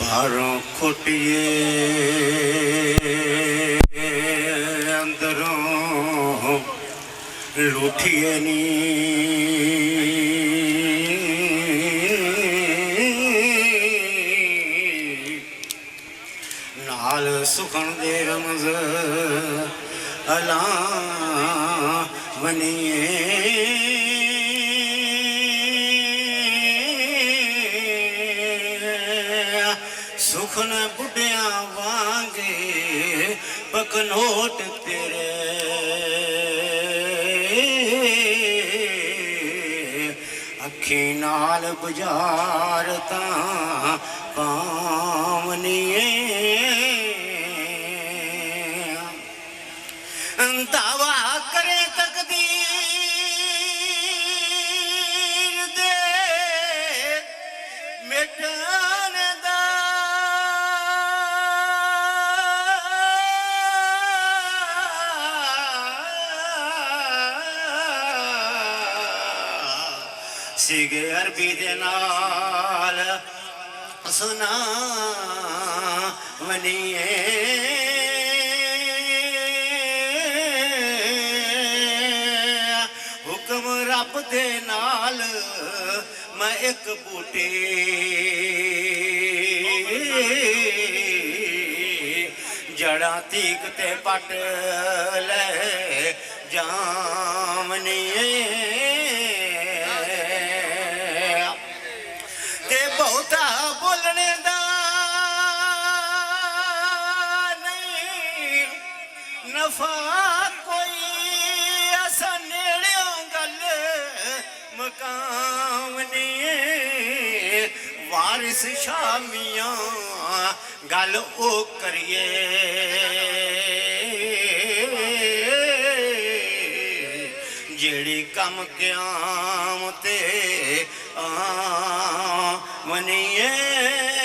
बारों खुटिए अंदरों लूठिए नी नाल सुखन दे रमज अला बनिए सुखन बुढ़िया वांगे पकनोट तेरे अखी नाल बुझारता पावनिए दावा करे तकदीर दे मिटन दा सिगे अरबी दे नाल सुना वनिए हुक्म रब दे नाल मैं एक बूटे जड़ा तीक ते पट ले जामनिए बहुता बोलने दा नहीं नफा कोई ऐसा नेड़े गल मकाम नहीं वारिस शामियां गल ओ करिए जेड़ी कम क्याम ते मनिए